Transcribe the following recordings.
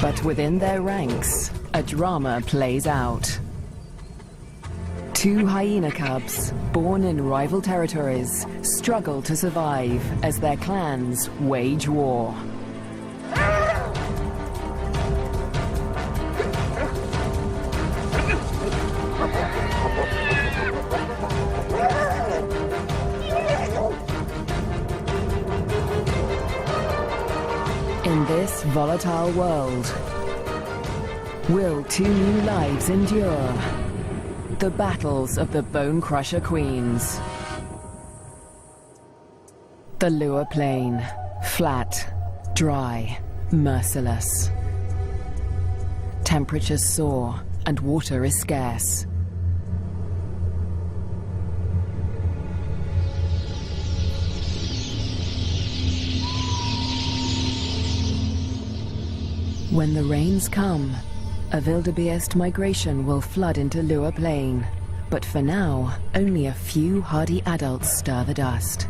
But within their ranks, a drama plays out. Two hyena cubs, born in rival territories, struggle to survive as their clans wage war. In this volatile world, will two new lives endure? The battles of the Bone Crusher Queens. The Lua Plain, flat, dry, merciless. Temperatures soar and water is scarce. When the rains come, a wildebeest migration will flood into Lua Plain. But for now, only a few hardy adults stir the dust.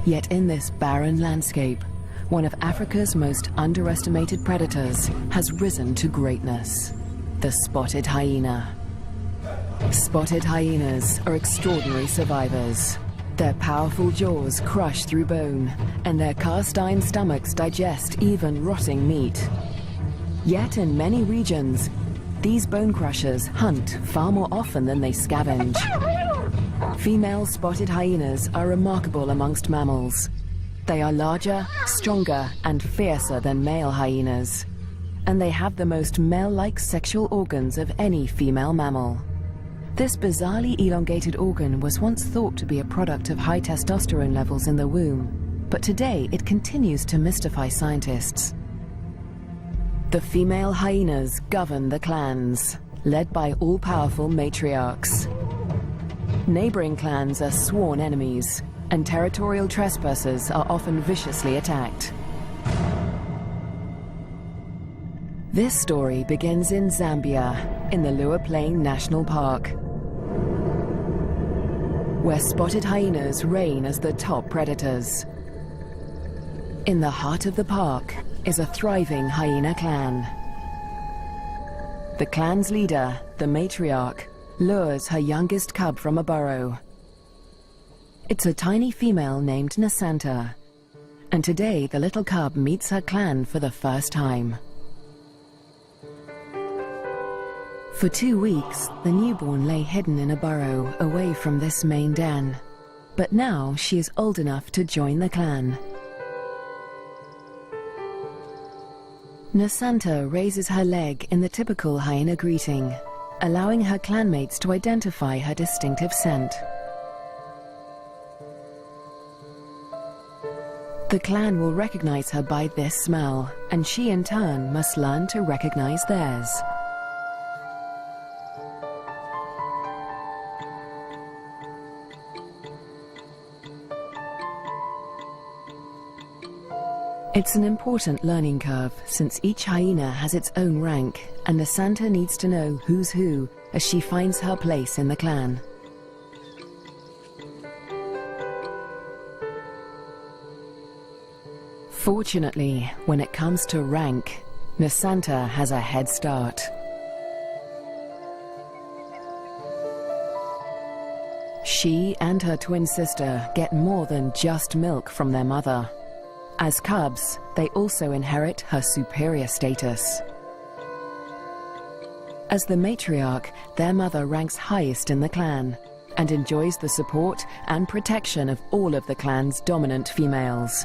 Yet in this barren landscape, one of Africa's most underestimated predators has risen to greatness: the spotted hyena. Spotted hyenas are extraordinary survivors. Their powerful jaws crush through bone, and their cast-iron stomachs digest even rotting meat. Yet in many regions, these bone crushers hunt far more often than they scavenge. Female spotted hyenas are remarkable amongst mammals. They are larger, stronger, and fiercer than male hyenas. And they have the most male-like sexual organs of any female mammal. This bizarrely elongated organ was once thought to be a product of high testosterone levels in the womb, but today it continues to mystify scientists. The female hyenas govern the clans, led by all-powerful matriarchs. Neighboring clans are sworn enemies, and territorial trespassers are often viciously attacked. This story begins in Zambia, in the Lua Plain National Park, where spotted hyenas reign as the top predators. In the heart of the park is a thriving hyena clan. The clan's leader, the matriarch, lures her youngest cub from a burrow. It's a tiny female named Nasanta, and today the little cub meets her clan for the first time. For 2 weeks, the newborn lay hidden in a burrow away from this main den. But now she is old enough to join the clan. Nasanta raises her leg in the typical hyena greeting, allowing her clanmates to identify her distinctive scent. The clan will recognize her by this smell, and she in turn must learn to recognize theirs. It's an important learning curve, since each hyena has its own rank, and Nasanta needs to know who's who as she finds her place in the clan. Fortunately, when it comes to rank, Nasanta has a head start. She and her twin sister get more than just milk from their mother. As cubs, they also inherit her superior status. As the matriarch, their mother ranks highest in the clan and enjoys the support and protection of all of the clan's dominant females.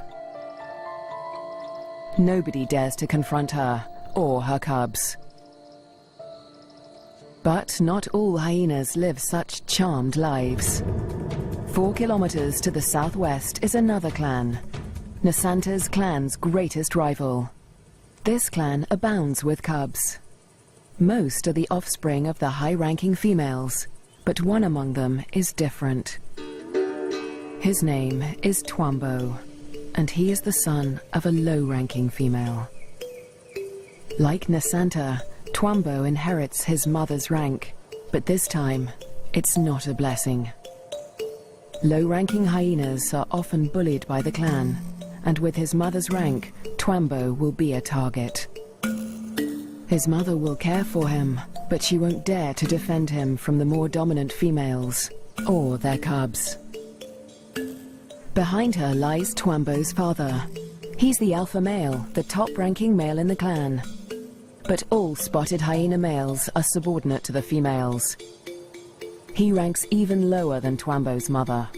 Nobody dares to confront her or her cubs. But not all hyenas live such charmed lives. 4 kilometers to the southwest is another clan, Nasanta's clan's greatest rival. This clan abounds with cubs. Most are the offspring of the high-ranking females, but one among them is different. His name is Twambo, and he is the son of a low-ranking female. Like Nasanta, Twambo inherits his mother's rank, but this time, it's not a blessing. Low-ranking hyenas are often bullied by the clan, and with his mother's rank, Twambo will be a target. His mother will care for him, but she won't dare to defend him from the more dominant females, or their cubs. Behind her lies Twambo's father. He's the alpha male, the top-ranking male in the clan. But all spotted hyena males are subordinate to the females. He ranks even lower than Twambo's mother.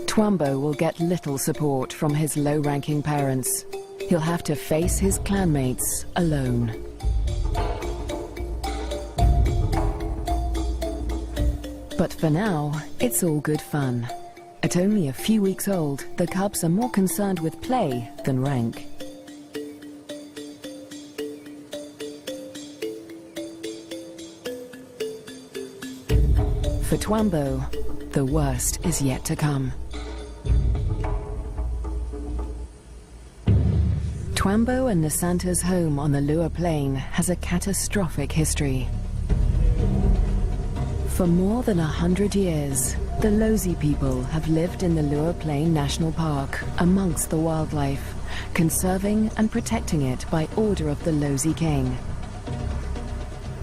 Twambo will get little support from his low-ranking parents. He'll have to face his clanmates alone. But for now, it's all good fun. At only a few weeks old, the cubs are more concerned with play than rank. For Twambo, the worst is yet to come. Twambo and Nasanta's home on the Lua Plain has a catastrophic history. For more than 100 years, the Lozi people have lived in the Lua Plain National Park amongst the wildlife, conserving and protecting it by order of the Lozi King.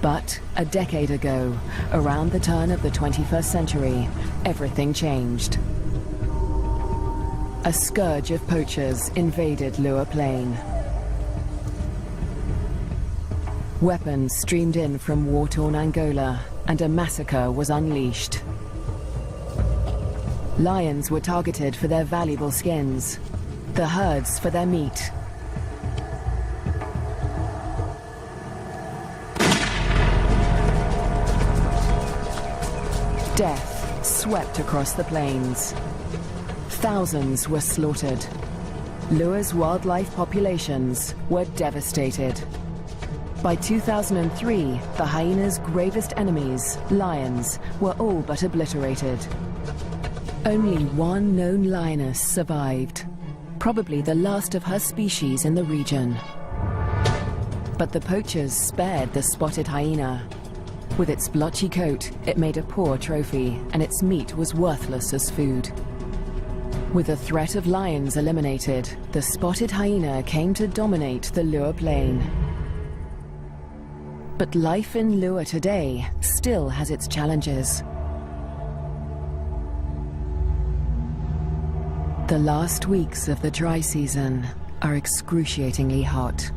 But a decade ago, around the turn of the 21st century, everything changed. A scourge of poachers invaded Lua Plain. Weapons streamed in from war-torn Angola, and a massacre was unleashed. Lions were targeted for their valuable skins, the herds for their meat. Death swept across the plains. Thousands were slaughtered. Lua's wildlife populations were devastated. By 2003, the hyena's gravest enemies, lions, were all but obliterated. Only one known lioness survived, probably the last of her species in the region. But the poachers spared the spotted hyena. With its blotchy coat, it made a poor trophy, and its meat was worthless as food. With the threat of lions eliminated, the spotted hyena came to dominate the Lua Plain. But life in Lua today still has its challenges. The last weeks of the dry season are excruciatingly hot.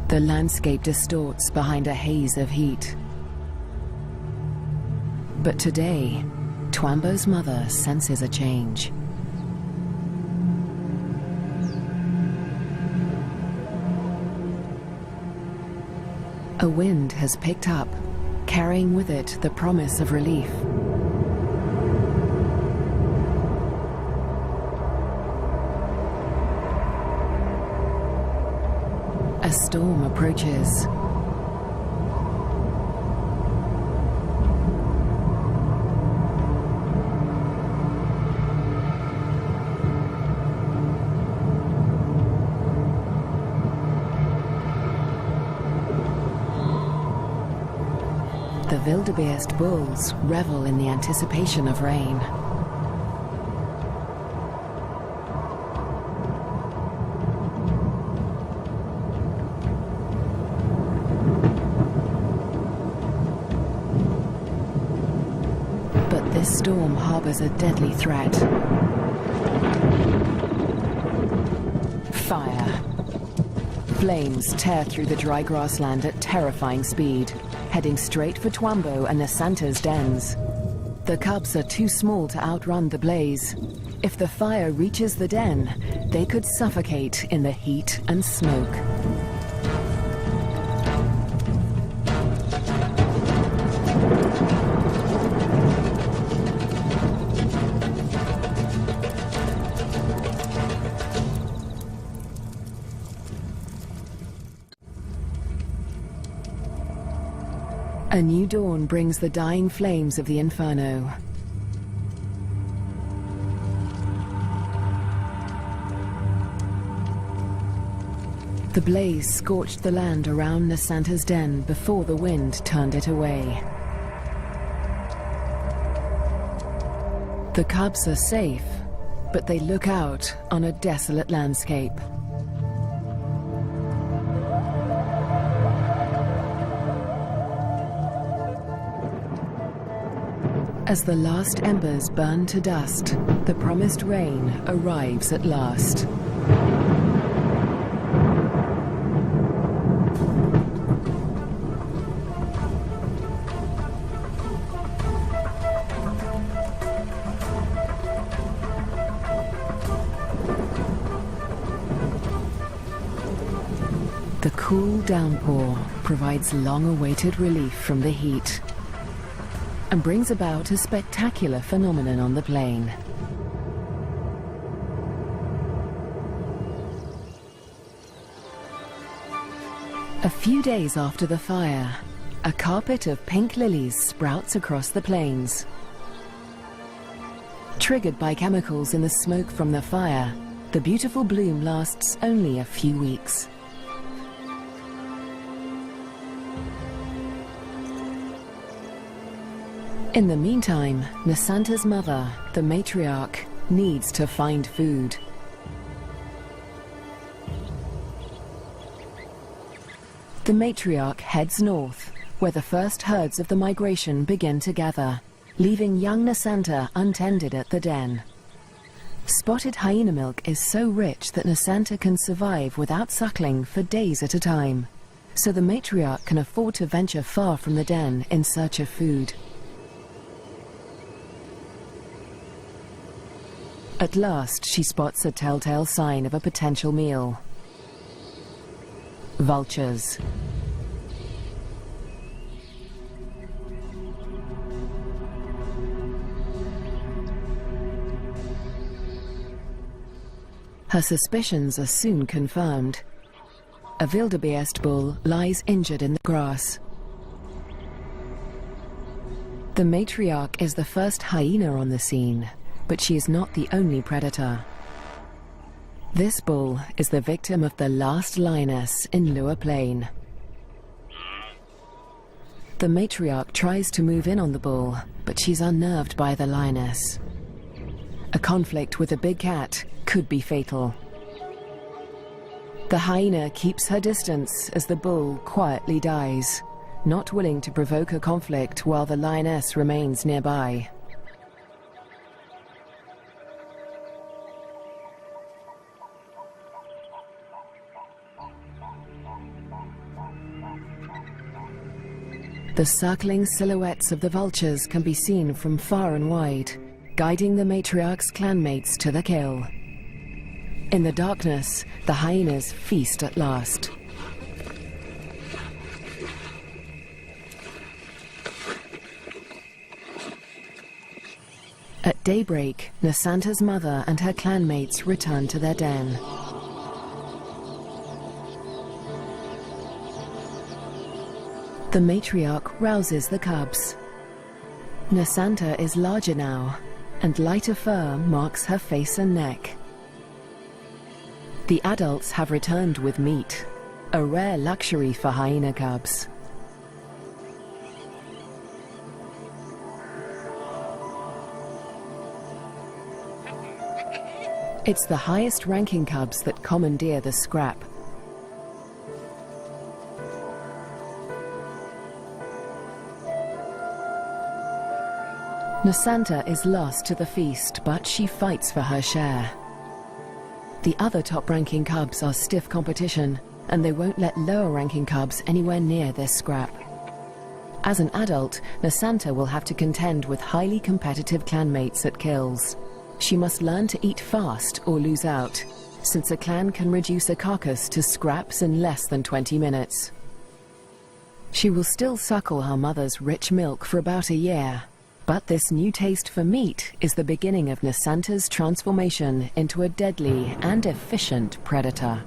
The landscape distorts behind a haze of heat. But today, Twambo's mother senses a change. A wind has picked up, carrying with it the promise of relief. A storm approaches. The wildebeest bulls revel in the anticipation of rain. this storm harbors a deadly threat. Fire. Flames tear through the dry grassland at terrifying speed, heading straight for Twambo and Nasanta's dens. The cubs are too small to outrun the blaze. If the fire reaches the den, they could suffocate in the heat and smoke. A new dawn brings the dying flames of the inferno. The blaze scorched the land around Nasanta's den before the wind turned it away. The cubs are safe, but they look out on a desolate landscape. As the last embers burn to dust, the promised rain arrives at last. The cool downpour provides long-awaited relief from the heat and brings about a spectacular phenomenon on the plain. A few days after the fire, a carpet of pink lilies sprouts across the plains. Triggered by chemicals in the smoke from the fire, the beautiful bloom lasts only a few weeks. In the meantime, Nasanta's mother, the matriarch, needs to find food. The matriarch heads north, where the first herds of the migration begin to gather, leaving young Nasanta untended at the den. Spotted hyena milk is so rich that Nasanta can survive without suckling for days at a time, so the matriarch can afford to venture far from the den in search of food. At last, she spots a telltale sign of a potential meal. Vultures. Her suspicions are soon confirmed. A wildebeest bull lies injured in the grass. The matriarch is the first hyena on the scene, but she is not the only predator. This bull is the victim of the last lioness in Lua Plain. The matriarch tries to move in on the bull, but she's unnerved by the lioness. A conflict with a big cat could be fatal. The hyena keeps her distance as the bull quietly dies, not willing to provoke a conflict while the lioness remains nearby. The circling silhouettes of the vultures can be seen from far and wide, guiding the matriarch's clanmates to the kill. In the darkness, the hyenas feast at last. At daybreak, Nasanta's mother and her clanmates return to their den. The matriarch rouses the cubs. Nasanta is larger now, and lighter fur marks her face and neck. The adults have returned with meat, a rare luxury for hyena cubs. It's the highest-ranking cubs that commandeer the scrap. Nasanta is lost to the feast, but she fights for her share. The other top-ranking cubs are stiff competition, and they won't let lower-ranking cubs anywhere near this scrap. As an adult, Nasanta will have to contend with highly competitive clanmates at kills. She must learn to eat fast or lose out, since a clan can reduce a carcass to scraps in less than 20 minutes. She will still suckle her mother's rich milk for about a year, but this new taste for meat is the beginning of Nasanta's transformation into a deadly and efficient predator.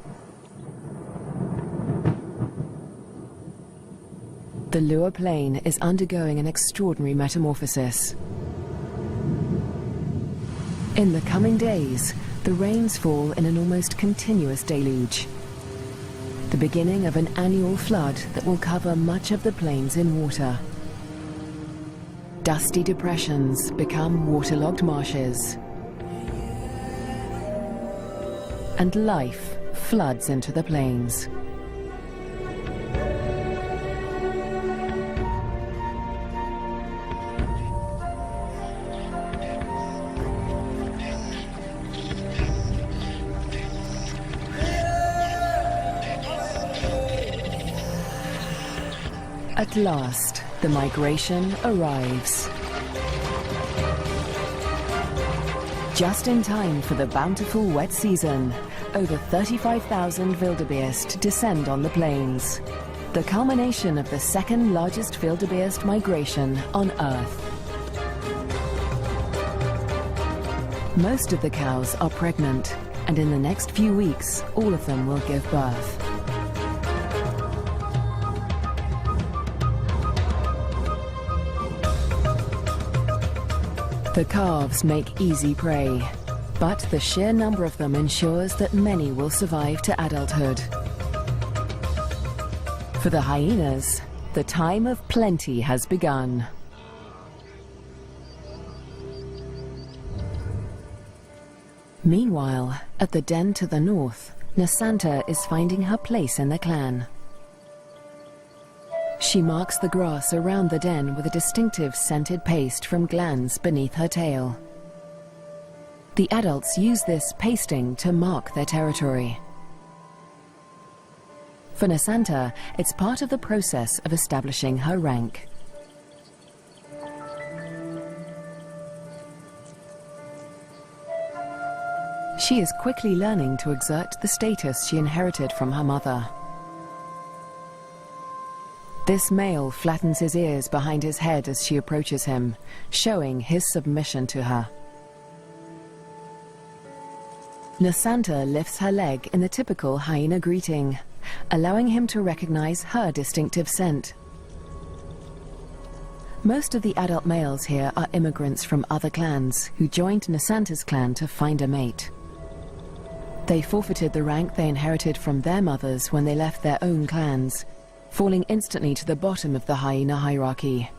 The Lua Plain is undergoing an extraordinary metamorphosis. In the coming days, the rains fall in an almost continuous deluge, the beginning of an annual flood that will cover much of the plains in water. Dusty depressions become waterlogged marshes, and life floods into the plains. At last, the migration arrives. Just in time for the bountiful wet season, over 35,000 wildebeest descend on the plains, the culmination of the second largest wildebeest migration on Earth. Most of the cows are pregnant, and in the next few weeks, all of them will give birth. The calves make easy prey, but the sheer number of them ensures that many will survive to adulthood. For the hyenas, the time of plenty has begun. Meanwhile, at the den to the north, Nasanta is finding her place in the clan. She marks the grass around the den with a distinctive scented paste from glands beneath her tail. The adults use this pasting to mark their territory. For Nasanta, it's part of the process of establishing her rank. She is quickly learning to exert the status she inherited from her mother. This male flattens his ears behind his head as she approaches him, showing his submission to her. Nasanta lifts her leg in the typical hyena greeting, allowing him to recognize her distinctive scent. Most of the adult males here are immigrants from other clans who joined Nasanta's clan to find a mate. They forfeited the rank they inherited from their mothers when they left their own clans, falling instantly to the bottom of the hyena hierarchy.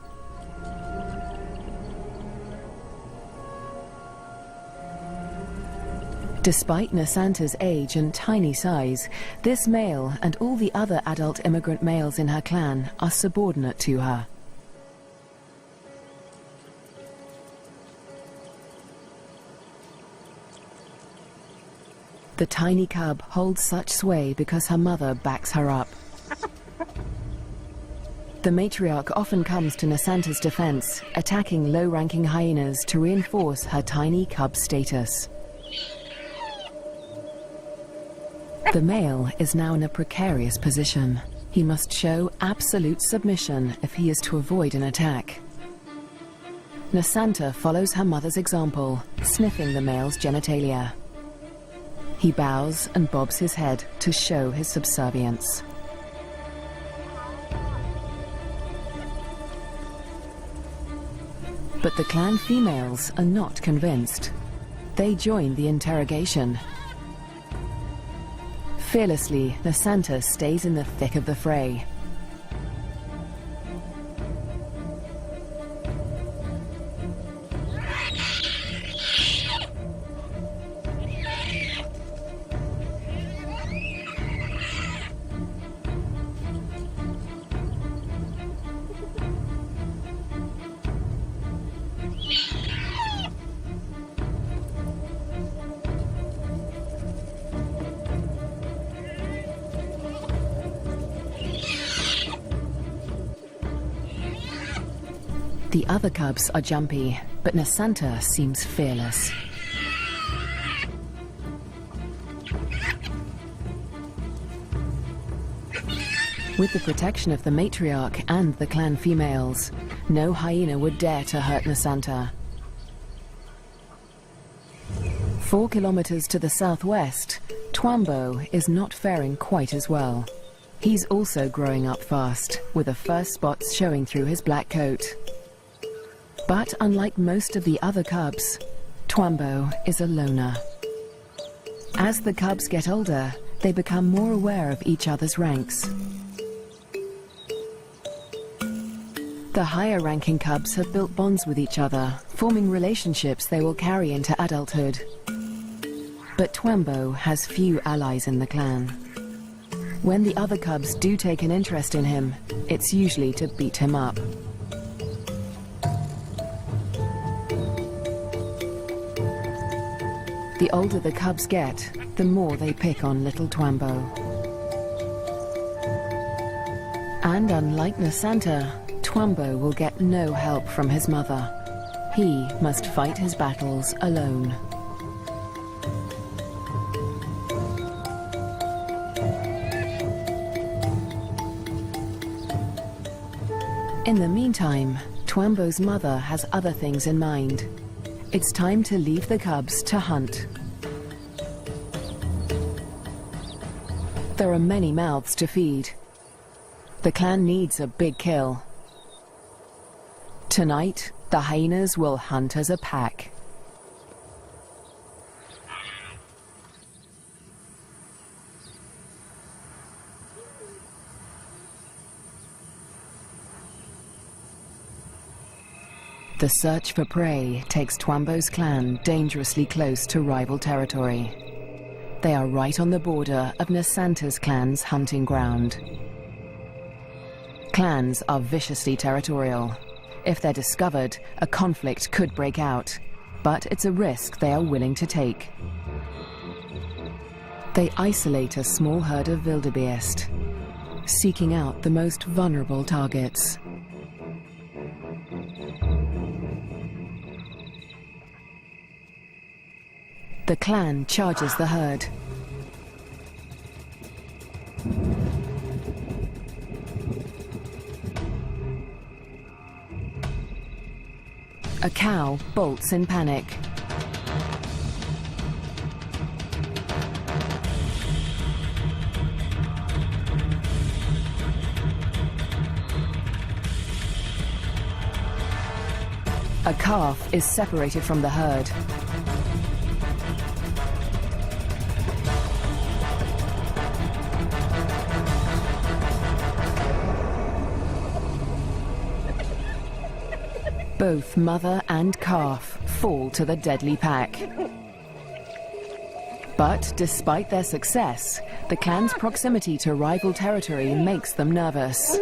Despite Nasanta's age and tiny size, this male and all the other adult immigrant males in her clan are subordinate to her. The tiny cub holds such sway because her mother backs her up. The matriarch often comes to Nasanta's defense, attacking low-ranking hyenas to reinforce her tiny cub status. The male is now in a precarious position. He must show absolute submission if he is to avoid an attack. Nasanta follows her mother's example, sniffing the male's genitalia. He bows and bobs his head to show his subservience. But the clan females are not convinced. They join the interrogation. Fearlessly, Nasanta stays in the thick of the fray. The other cubs are jumpy, but Nasanta seems fearless. With the protection of the matriarch and the clan females, no hyena would dare to hurt Nasanta. 4 kilometers to the southwest, Twambo is not faring quite as well. He's also growing up fast, with the first spots showing through his black coat. But unlike most of the other cubs, Twambo is a loner. As the cubs get older, they become more aware of each other's ranks. The higher-ranking cubs have built bonds with each other, forming relationships they will carry into adulthood. But Twambo has few allies in the clan. When the other cubs do take an interest in him, it's usually to beat him up. The older the cubs get, the more they pick on little Twambo. And unlike Nasanta, Twambo will get no help from his mother. He must fight his battles alone. In the meantime, Twambo's mother has other things in mind. It's time to leave the cubs to hunt. There are many mouths to feed. The clan needs a big kill. Tonight, the hyenas will hunt as a pack. The search for prey takes Twambo's clan dangerously close to rival territory. They are right on the border of Nasanta's clan's hunting ground. Clans are viciously territorial. If they're discovered, a conflict could break out, but it's a risk they are willing to take. They isolate a small herd of wildebeest, seeking out the most vulnerable targets. The clan charges the herd. A cow bolts in panic. A calf is separated from the herd. Both mother and calf fall to the deadly pack. But despite their success, the clan's proximity to rival territory makes them nervous.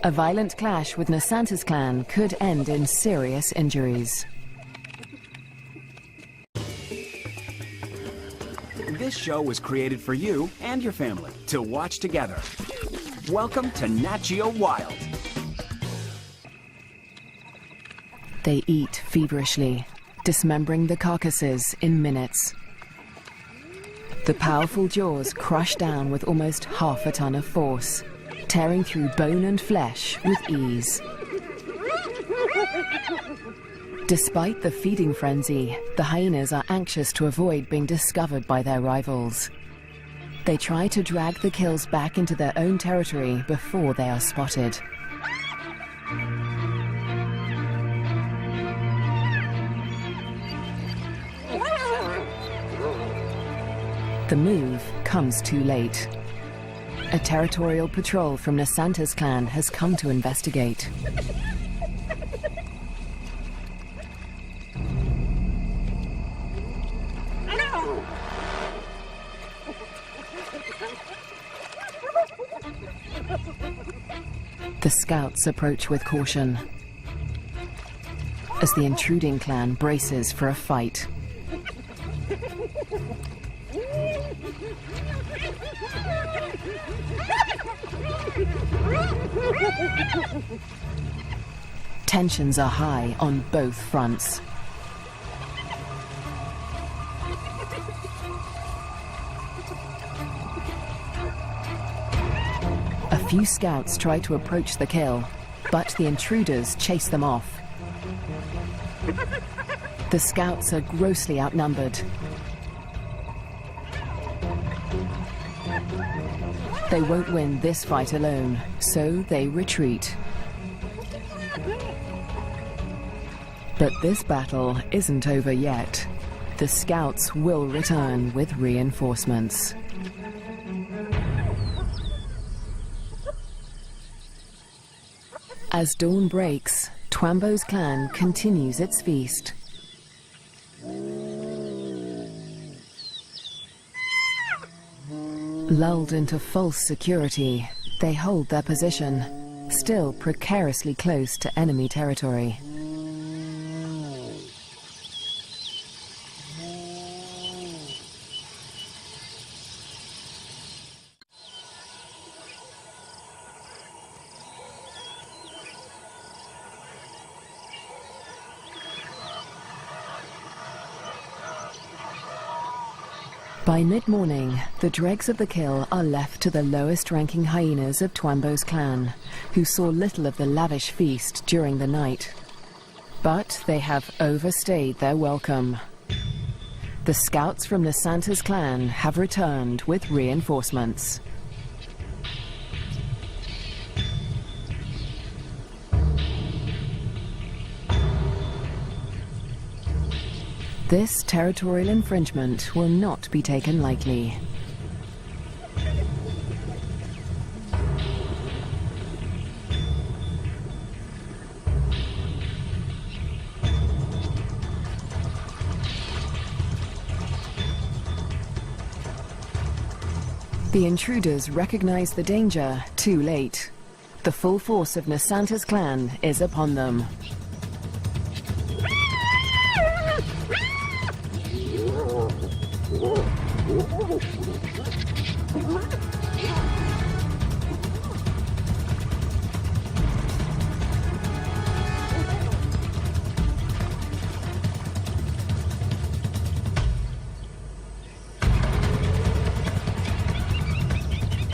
A violent clash with Nasanta's clan could end in serious injuries. This show was created for you and your family to watch together. Welcome to Nat Geo Wild. They eat feverishly, dismembering the carcasses in minutes. The powerful jaws crush down with almost half a ton of force, tearing through bone and flesh with ease. Despite the feeding frenzy, the hyenas are anxious to avoid being discovered by their rivals. They try to drag the kills back into their own territory before they are spotted. The move comes too late. A territorial patrol from Nasanta's clan has come to investigate. The scouts approach with caution as the intruding clan braces for a fight. Tensions are high on both fronts. A few scouts try to approach the kill, but the intruders chase them off. The scouts are grossly outnumbered. They won't win this fight alone, so they retreat. But this battle isn't over yet. The scouts will return with reinforcements. As dawn breaks, Twambo's clan continues its feast. Lulled into false security, they hold their position, still precariously close to enemy territory. By mid-morning, the dregs of the kill are left to the lowest-ranking hyenas of Twambo's clan, who saw little of the lavish feast during the night. But they have overstayed their welcome. The scouts from Nasanta's clan have returned with reinforcements. This territorial infringement will not be taken lightly. The intruders recognize the danger too late. The full force of Nasanta's clan is upon them.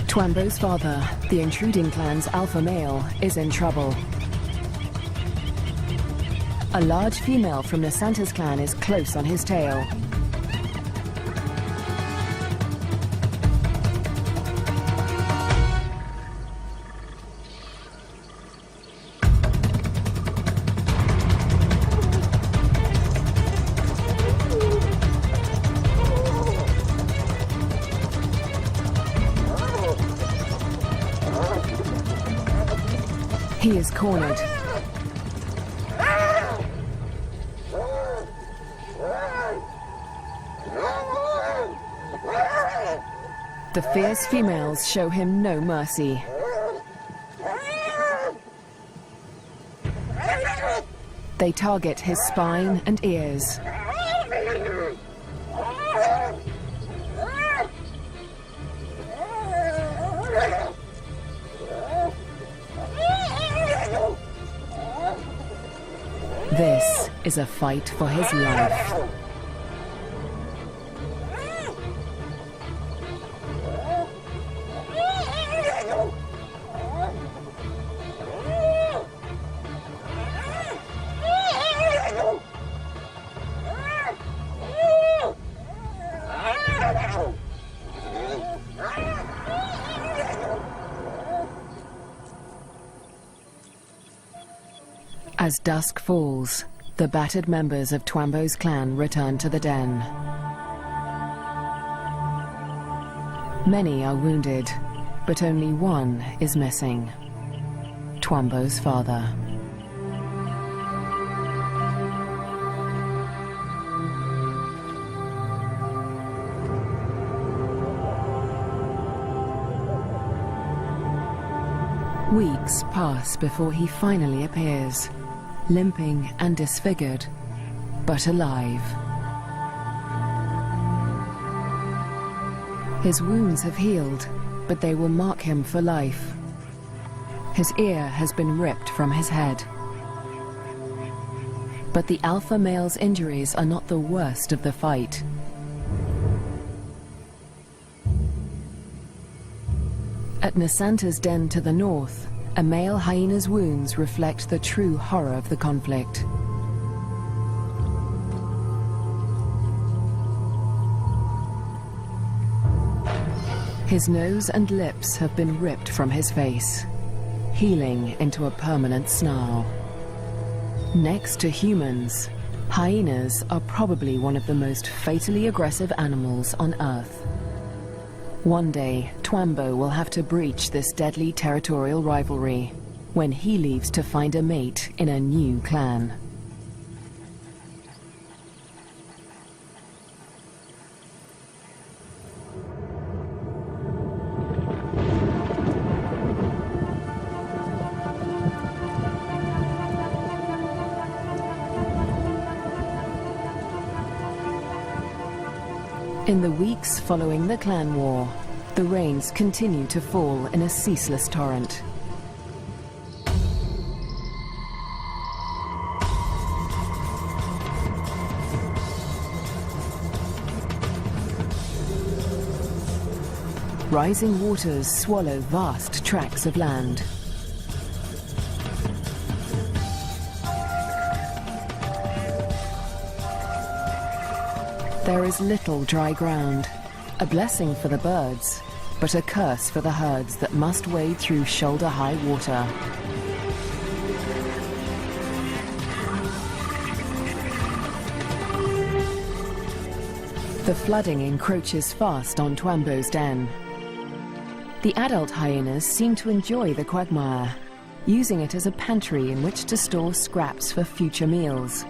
Twambo's father, the intruding clan's alpha male, is in trouble. A large female from Nasanta's clan is close on his tail. He is cornered. The fierce females show him no mercy. They target his spine and ears. This is a fight for his life. As dusk falls, the battered members of Twambo's clan return to the den. Many are wounded, but only one is missing. Twambo's father. Weeks pass before he finally appears, limping and disfigured, but alive. His wounds have healed, but they will mark him for life. His ear has been ripped from his head. But the alpha male's injuries are not the worst of the fight. At Nasanta's den to the north, a male hyena's wounds reflect the true horror of the conflict. His nose and lips have been ripped from his face, healing into a permanent snarl. Next to humans, hyenas are probably one of the most fatally aggressive animals on Earth. One day, Twambo will have to breach this deadly territorial rivalry when he leaves to find a mate in a new clan. In the weeks following the clan war, the rains continue to fall in a ceaseless torrent. Rising waters swallow vast tracts of land. There is little dry ground, a blessing for the birds, but a curse for the herds that must wade through shoulder-high water. The flooding encroaches fast on Twambo's den. The adult hyenas seem to enjoy the quagmire, using it as a pantry in which to store scraps for future meals.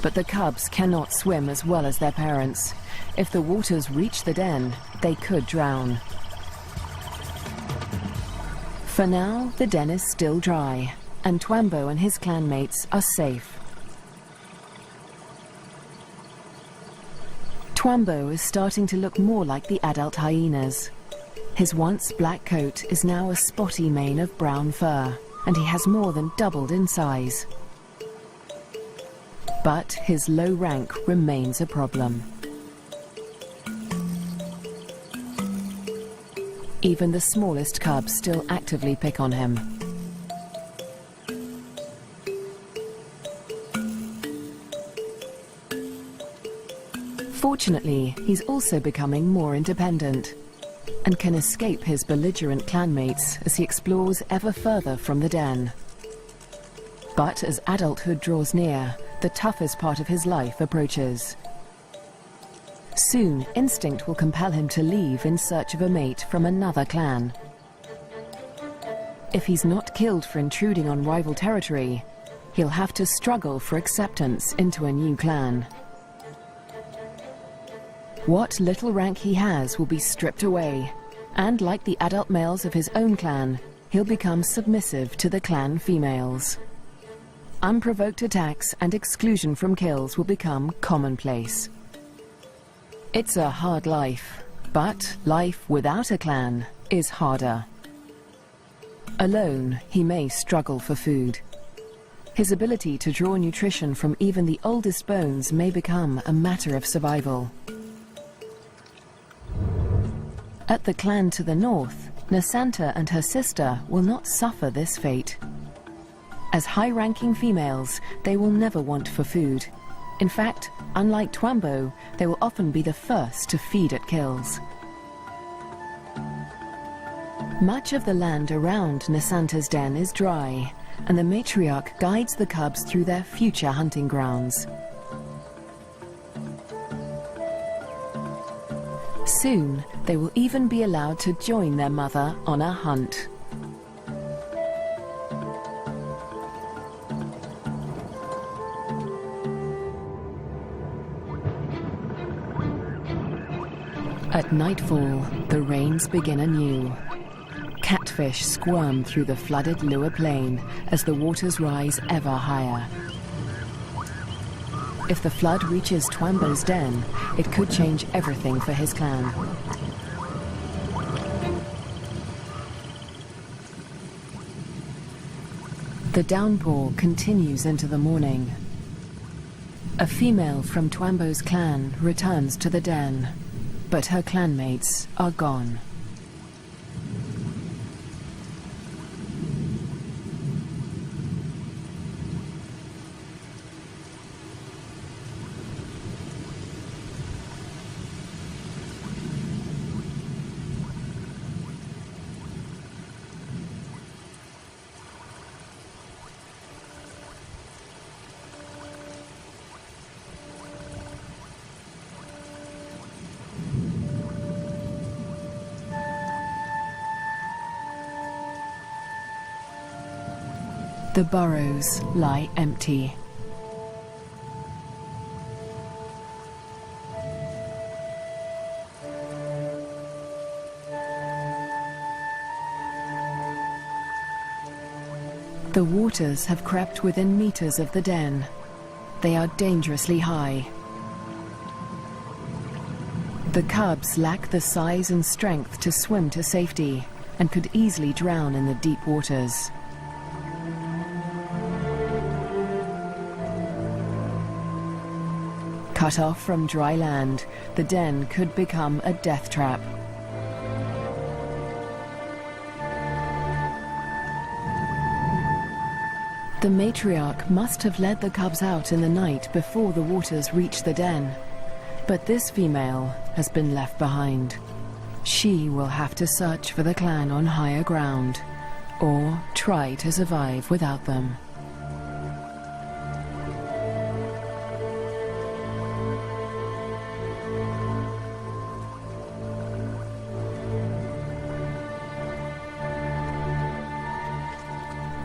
But the cubs cannot swim as well as their parents. If the waters reach the den, they could drown. For now, the den is still dry, and Twambo and his clanmates are safe. Twambo is starting to look more like the adult hyenas. His once black coat is now a spotty mane of brown fur, and he has more than doubled in size. But his low rank remains a problem. Even the smallest cubs still actively pick on him. Fortunately, he's also becoming more independent and can escape his belligerent clanmates as he explores ever further from the den. But as adulthood draws near, the toughest part of his life approaches. Soon, instinct will compel him to leave in search of a mate from another clan. If he's not killed for intruding on rival territory, he'll have to struggle for acceptance into a new clan. What little rank he has will be stripped away, and like the adult males of his own clan, he'll become submissive to the clan females. Unprovoked attacks and exclusion from kills will become commonplace. It's a hard life, but life without a clan is harder. Alone, he may struggle for food. His ability to draw nutrition from even the oldest bones may become a matter of survival. At the clan to the north, Nasanta and her sister will not suffer this fate. As high-ranking females, they will never want for food. In fact, unlike Twambo, they will often be the first to feed at kills. Much of the land around Nasanta's den is dry, and the matriarch guides the cubs through their future hunting grounds. Soon, they will even be allowed to join their mother on a hunt. At nightfall, the rains begin anew. Catfish squirm through the flooded Lua plain as the waters rise ever higher. If the flood reaches Twambo's den, it could change everything for his clan. The downpour continues into the morning. A female from Twambo's clan returns to the den, but her clanmates are gone. The burrows lie empty. The waters have crept within meters of the den. They are dangerously high. The cubs lack the size and strength to swim to safety and could easily drown in the deep waters. Cut off from dry land, the den could become a death trap. The matriarch must have led the cubs out in the night before the waters reached the den. But this female has been left behind. She will have to search for the clan on higher ground, or try to survive without them.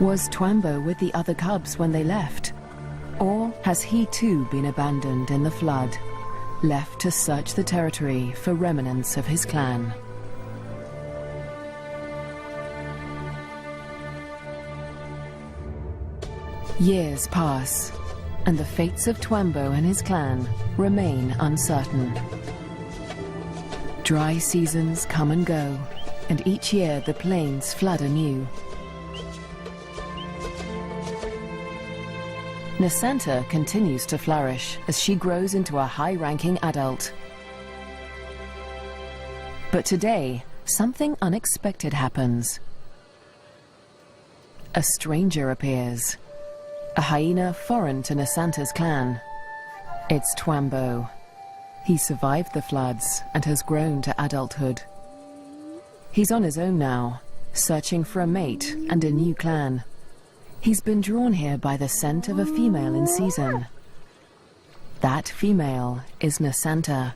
Was Twambo with the other cubs when they left? Or has he too been abandoned in the flood, left to search the territory for remnants of his clan? Years pass, and the fates of Twambo and his clan remain uncertain. Dry seasons come and go, and each year the plains flood anew. Nasanta continues to flourish as she grows into a high-ranking adult. But today, something unexpected happens. A stranger appears, a hyena foreign to Nasanta's clan. It's Twambo. He survived the floods and has grown to adulthood. He's on his own now, searching for a mate and a new clan. He's been drawn here by the scent of a female in season. That female is Nasanta,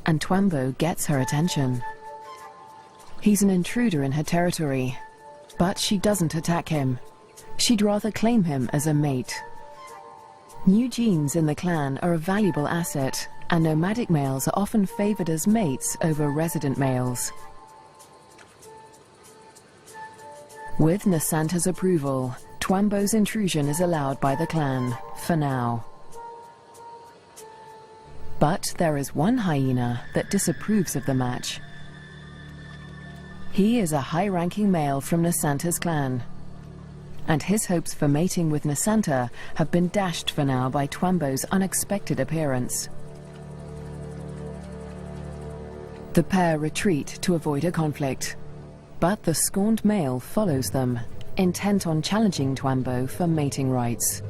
and Twambo gets her attention. He's an intruder in her territory, but she doesn't attack him. She'd rather claim him as a mate. New genes in the clan are a valuable asset, and nomadic males are often favored as mates over resident males. With Nasanta's approval, Twambo's intrusion is allowed by the clan, for now. But there is one hyena that disapproves of the match. He is a high-ranking male from Nasanta's clan, and his hopes for mating with Nasanta have been dashed for now by Twambo's unexpected appearance. The pair retreat to avoid a conflict, but the scorned male follows them, intent on challenging Twambo for mating rights.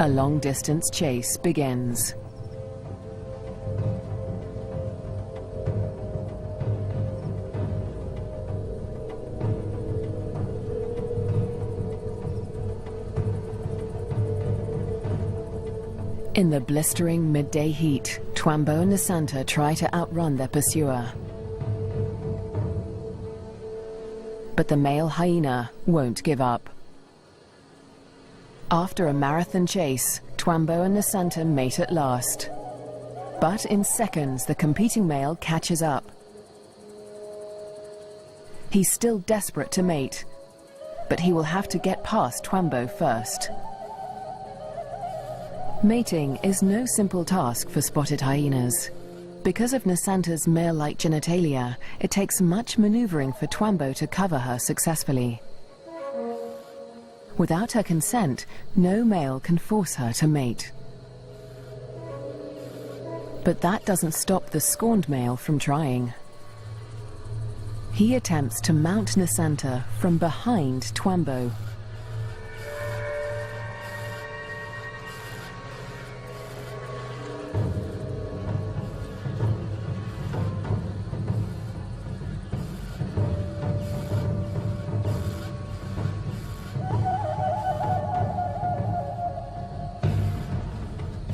A long-distance chase begins. In the blistering midday heat, Twambo and Nasanta try to outrun their pursuer. But the male hyena won't give up. After a marathon chase, Twambo and Nasanta mate at last. But in seconds, the competing male catches up. He's still desperate to mate, but he will have to get past Twambo first. Mating is no simple task for spotted hyenas. Because of Nasanta's male-like genitalia, it takes much maneuvering for Twambo to cover her successfully. Without her consent, no male can force her to mate. But that doesn't stop the scorned male from trying. He attempts to mount Nasanta from behind Twambo.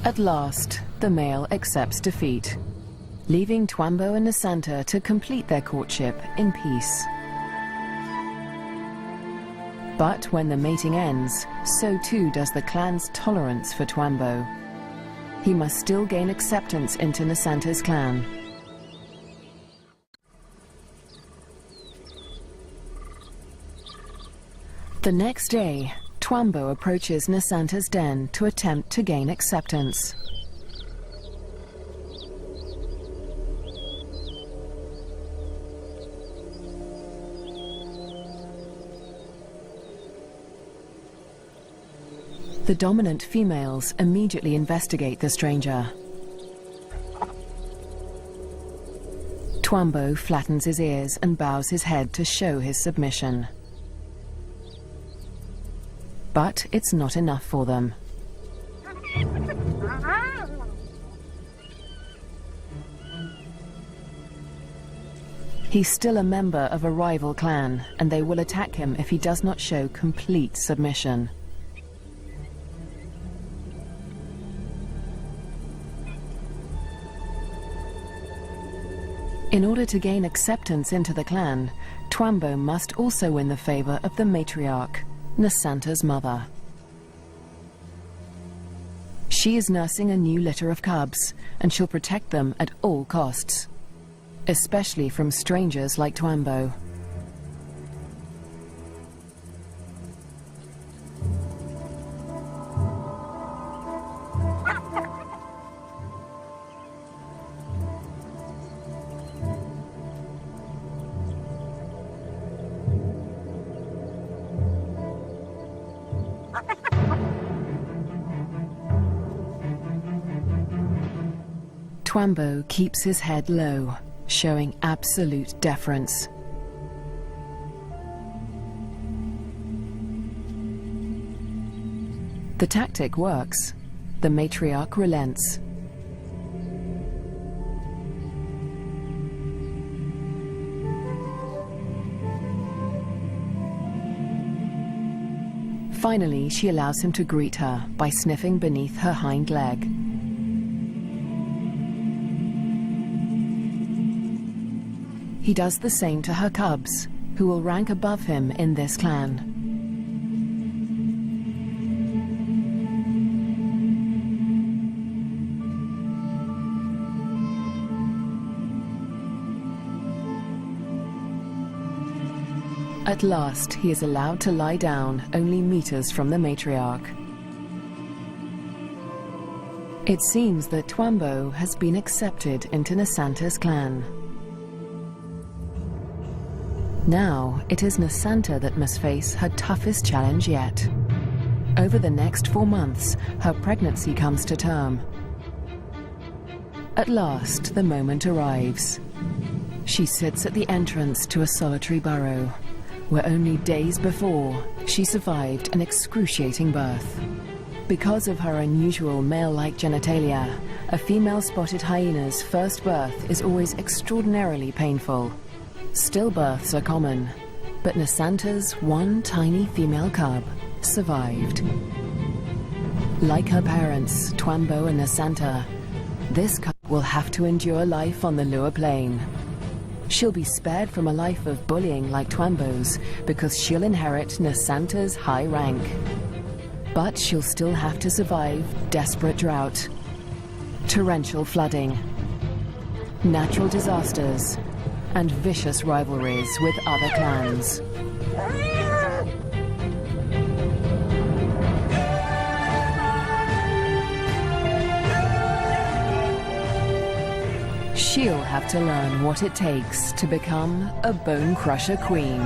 At last, the male accepts defeat, leaving Twambo and Nasanta to complete their courtship in peace. But when the mating ends, so too does the clan's tolerance for Twambo. He must still gain acceptance into Nasanta's clan. The next day, Twambo approaches Nasanta's den to attempt to gain acceptance. The dominant females immediately investigate the stranger. Twambo flattens his ears and bows his head to show his submission. But it's not enough for them. He's still a member of a rival clan, and they will attack him if he does not show complete submission. In order to gain acceptance into the clan, Twambo must also win the favor of the matriarch, Nasanta's mother. She is nursing a new litter of cubs, and she'll protect them at all costs, especially from strangers like Twambo. Twambo keeps his head low, showing absolute deference. The tactic works. The matriarch relents. Finally, she allows him to greet her by sniffing beneath her hind leg. He does the same to her cubs, who will rank above him in this clan. At last, he is allowed to lie down only meters from the matriarch. It seems that Twambo has been accepted into Nasanta's clan. Now, it is Nasanta that must face her toughest challenge yet. Over the next 4 months, her pregnancy comes to term. At last, the moment arrives. She sits at the entrance to a solitary burrow, where only days before, she survived an excruciating birth. Because of her unusual male-like genitalia, a female spotted hyena's first birth is always extraordinarily painful. Stillbirths are common, but Nasanta's one tiny female cub survived. Like her parents, Twambo and Nasanta, this cub will have to endure life on the lower plane. She'll be spared from a life of bullying like Twambo's because she'll inherit Nasanta's high rank. But she'll still have to survive desperate drought, torrential flooding, natural disasters, and vicious rivalries with other clans. She'll have to learn what it takes to become a bone crusher queen.